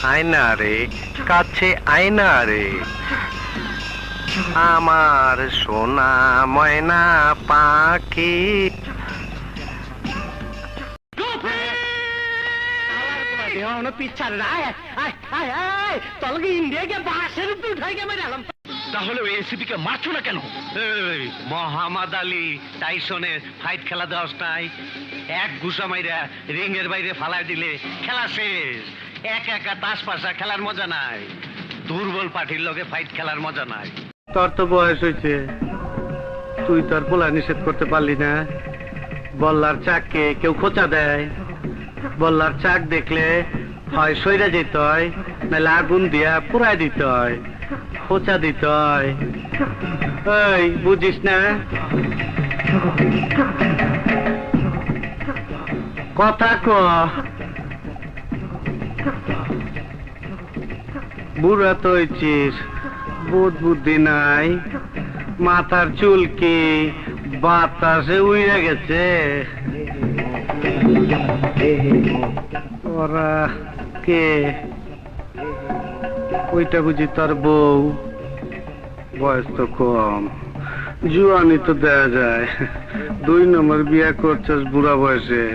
আয়না রে, কাছে আয়না রে, আমার সোনা ময়না পাখি। তাহলে ওই এসিপি কে মারছো না কেন? মোহাম্মদ আলী টাইসনের ফাইট খেলা দেওয়াস নাই? এক ঘুষা মাইরা রিং এর বাইরে ফালাই দিলে খেলা শেষ। একা একা তাস পাশা খেলার মজা নাই, দুর্বল পার্টির লগে ফাইট খেলার মজা নাই। তোর তো বয়স হয়েছে, তুই তোর পোলা নিষেধ করতে পারলি না। বল্লার চাককে কেউ খোঁচা দেয়, বল্লার চাক দেখলে হয় সইরা যেতে হয়, নাহলে আগুন দিয়া পুরাই দিতে হয়, খোঁচা দিতে হয়। এই বুঝিস না? কথা ক। বুড়া তো হয়েছিস, বোধ বুদ্ধি নাই, মাথার চুল কি বাতাসে উড়ে গেছে। ওরা কে? ওইটা বুঝি তোর বউ? বয়স তো কম, জুয়ানি তো দেয়া যায়। 2 নম্বর বিয়ে করছিস বুড়া বয়সে।